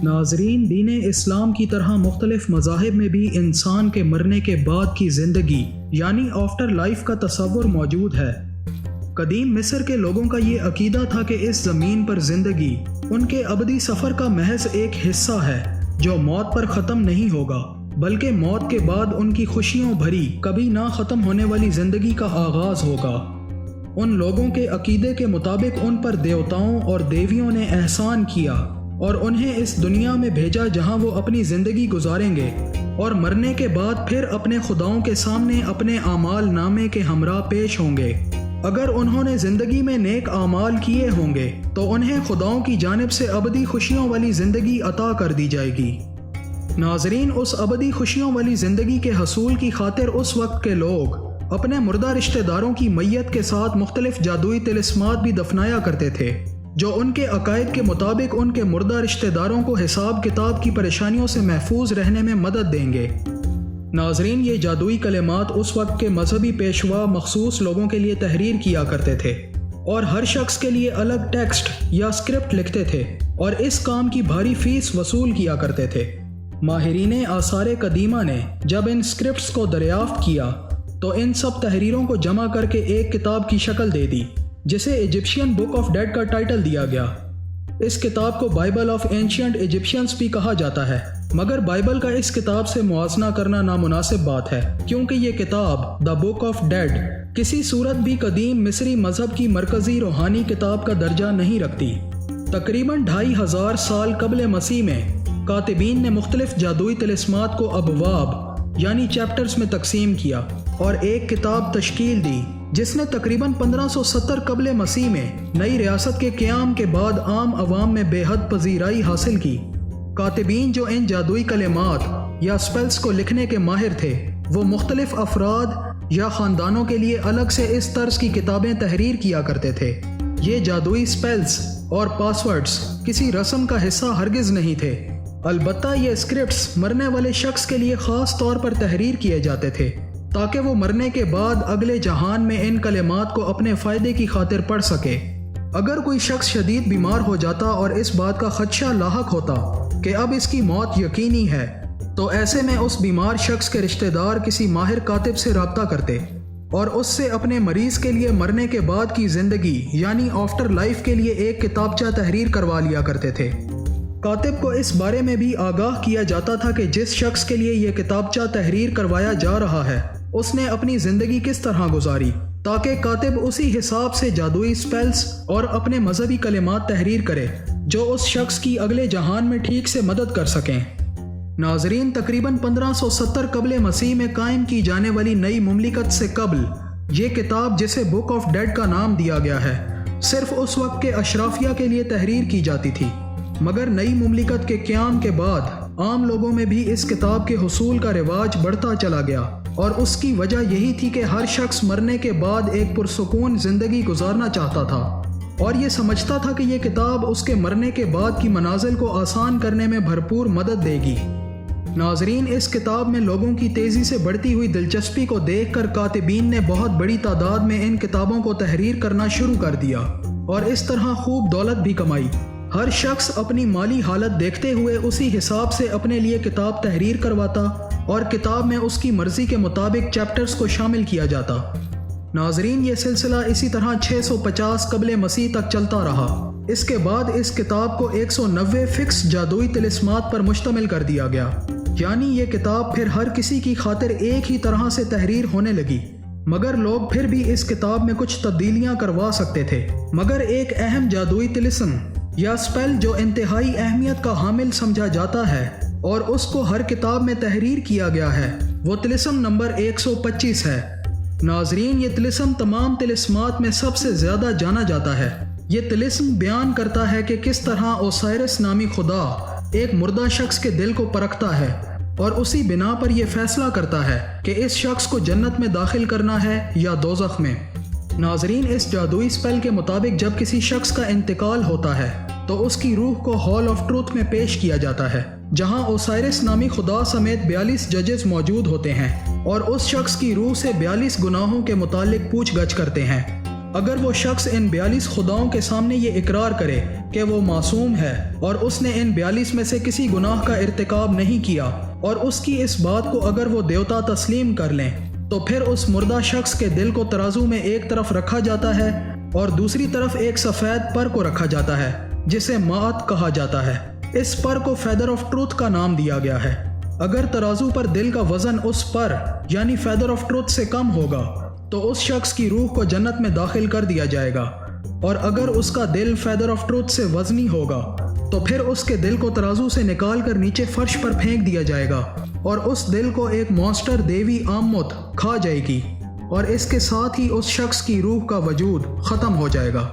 ناظرین، دین اسلام کی طرح مختلف مذاہب میں بھی انسان کے مرنے کے بعد کی زندگی یعنی آفٹر لائف کا تصور موجود ہے۔ قدیم مصر کے لوگوں کا یہ عقیدہ تھا کہ اس زمین پر زندگی ان کے ابدی سفر کا محض ایک حصہ ہے جو موت پر ختم نہیں ہوگا، بلکہ موت کے بعد ان کی خوشیوں بھری کبھی نہ ختم ہونے والی زندگی کا آغاز ہوگا۔ ان لوگوں کے عقیدے کے مطابق ان پر دیوتاؤں اور دیویوں نے احسان کیا اور انہیں اس دنیا میں بھیجا جہاں وہ اپنی زندگی گزاریں گے اور مرنے کے بعد پھر اپنے خداؤں کے سامنے اپنے اعمال نامے کے ہمراہ پیش ہوں گے۔ اگر انہوں نے زندگی میں نیک اعمال کیے ہوں گے تو انہیں خداؤں کی جانب سے ابدی خوشیوں والی زندگی عطا کر دی جائے گی۔ ناظرین، اس ابدی خوشیوں والی زندگی کے حصول کی خاطر اس وقت کے لوگ اپنے مردہ رشتہ داروں کی میت کے ساتھ مختلف جادوئی طلسمات بھی دفنایا کرتے تھے جو ان کے عقائد کے مطابق ان کے مردہ رشتہ داروں کو حساب کتاب کی پریشانیوں سے محفوظ رہنے میں مدد دیں گے۔ ناظرین، یہ جادوئی کلمات اس وقت کے مذہبی پیشوا مخصوص لوگوں کے لیے تحریر کیا کرتے تھے اور ہر شخص کے لیے الگ ٹیکسٹ یا اسکرپٹ لکھتے تھے اور اس کام کی بھاری فیس وصول کیا کرتے تھے۔ ماہرین آثار قدیمہ نے جب ان اسکرپٹس کو دریافت کیا تو ان سب تحریروں کو جمع کر کے ایک کتاب کی شکل دے دی جسے ایجپشین بک آف ڈیڈ کا ٹائٹل دیا گیا۔ اس کتاب کو بائبل آف اینشینٹ ایجپشینز بھی کہا جاتا ہے، مگر بائبل کا اس کتاب سے موازنہ کرنا نامناسب بات ہے کیونکہ یہ کتاب دا بک آف ڈیڈ کسی صورت بھی قدیم مصری مذہب کی مرکزی روحانی کتاب کا درجہ نہیں رکھتی۔ تقریباً 2500 سال قبل مسیح میں کاتبین نے مختلف جادوئی طلسمات کو ابواب یعنی چیپٹرز میں تقسیم کیا اور ایک کتاب تشکیل دی جس نے تقریباً 1570 قبل مسیح میں نئی ریاست کے قیام کے بعد عام عوام میں بے حد پذیرائی حاصل کی۔ کاتبین جو ان جادوئی کلمات یا سپیلز کو لکھنے کے ماہر تھے وہ مختلف افراد یا خاندانوں کے لیے الگ سے اس طرز کی کتابیں تحریر کیا کرتے تھے۔ یہ جادوئی سپیلز اور پاسورڈز کسی رسم کا حصہ ہرگز نہیں تھے، البتہ یہ اسکرپٹس مرنے والے شخص کے لیے خاص طور پر تحریر کیے جاتے تھے تاکہ وہ مرنے کے بعد اگلے جہان میں ان کلمات کو اپنے فائدے کی خاطر پڑھ سکے۔ اگر کوئی شخص شدید بیمار ہو جاتا اور اس بات کا خدشہ لاحق ہوتا کہ اب اس کی موت یقینی ہے تو ایسے میں اس بیمار شخص کے رشتہ دار کسی ماہر کاتب سے رابطہ کرتے اور اس سے اپنے مریض کے لیے مرنے کے بعد کی زندگی یعنی آفٹر لائف کے لیے ایک کتابچہ تحریر کروا لیا کرتے تھے۔ کاتب کو اس بارے میں بھی آگاہ کیا جاتا تھا کہ جس شخص کے لیے یہ کتابچہ تحریر کروایا جا رہا ہے اس نے اپنی زندگی کس طرح گزاری تاکہ کاتب اسی حساب سے جادوئی سپیلز اور اپنے مذہبی کلمات تحریر کرے جو اس شخص کی اگلے جہان میں ٹھیک سے مدد کر سکیں۔ ناظرین، تقریباً 1570 قبل مسیح میں قائم کی جانے والی نئی مملکت سے قبل یہ کتاب جسے بک آف ڈیڈ کا نام دیا گیا ہے صرف اس وقت کے اشرافیہ کے لیے تحریر کی جاتی تھی، مگر نئی مملکت کے قیام کے بعد عام لوگوں میں بھی اس کتاب کے حصول کا رواج بڑھتا چلا گیا اور اس کی وجہ یہی تھی کہ ہر شخص مرنے کے بعد ایک پرسکون زندگی گزارنا چاہتا تھا اور یہ سمجھتا تھا کہ یہ کتاب اس کے مرنے کے بعد کی منازل کو آسان کرنے میں بھرپور مدد دے گی۔ ناظرین، اس کتاب میں لوگوں کی تیزی سے بڑھتی ہوئی دلچسپی کو دیکھ کر کاتبین نے بہت بڑی تعداد میں ان کتابوں کو تحریر کرنا شروع کر دیا اور اس طرح خوب دولت بھی کمائی۔ ہر شخص اپنی مالی حالت دیکھتے ہوئے اسی حساب سے اپنے لیے کتاب تحریر کرواتا اور کتاب میں اس کی مرضی کے مطابق چیپٹرز کو شامل کیا جاتا۔ ناظرین، یہ سلسلہ اسی طرح 650 قبل مسیح تک چلتا رہا۔ اس کے بعد اس کتاب کو 190 فکس جادوئی طلسمات پر مشتمل کر دیا گیا، یعنی یہ کتاب پھر ہر کسی کی خاطر ایک ہی طرح سے تحریر ہونے لگی، مگر لوگ پھر بھی اس کتاب میں کچھ تبدیلیاں کروا سکتے تھے۔ مگر ایک اہم جادوئی طلسم یا سپیل جو انتہائی اہمیت کا حامل سمجھا جاتا ہے اور اس کو ہر کتاب میں تحریر کیا گیا ہے وہ طلسم نمبر 125 ہے۔ ناظرین، یہ طلسم تمام طلسمات میں سب سے زیادہ جانا جاتا ہے۔ یہ طلسم بیان کرتا ہے کہ کس طرح اوسائرس نامی خدا ایک مردہ شخص کے دل کو پرکھتا ہے اور اسی بنا پر یہ فیصلہ کرتا ہے کہ اس شخص کو جنت میں داخل کرنا ہے یا دوزخ میں۔ ناظرین، اس جادوئی سپیل کے مطابق جب کسی شخص کا انتقال ہوتا ہے تو اس کی روح کو ہال آف ٹروتھ میں پیش کیا جاتا ہے جہاں اوسائرس نامی خدا سمیت 42 ججز موجود ہوتے ہیں اور اس شخص کی روح سے 42 گناہوں کے متعلق پوچھ گچھ کرتے ہیں۔ اگر وہ شخص ان 42 خداؤں کے سامنے یہ اقرار کرے کہ وہ معصوم ہے اور اس نے ان 42 میں سے کسی گناہ کا ارتکاب نہیں کیا، اور اس کی اس بات کو اگر وہ دیوتا تسلیم کر لیں، تو پھر اس مردہ شخص کے دل کو ترازو میں ایک طرف رکھا جاتا ہے اور دوسری طرف ایک سفید پر کو رکھا جاتا ہے جسے مات کہا جاتا ہے۔ اس پر کو فیدر آف ٹروتھ کا نام دیا گیا ہے۔ اگر ترازو پر دل کا وزن اس پر یعنی فیدر آف ٹروتھ سے کم ہوگا تو اس شخص کی روح کو جنت میں داخل کر دیا جائے گا، اور اگر اس کا دل فیدر آف ٹروتھ سے وزنی ہوگا تو پھر اس کے دل کو ترازو سے نکال کر نیچے فرش پر پھینک دیا جائے گا، اور اس دل کو ایک مانسٹر دیوی آمت کھا جائے گی، اور اس کے ساتھ ہی اس شخص کی روح کا وجود ختم ہو جائے گا۔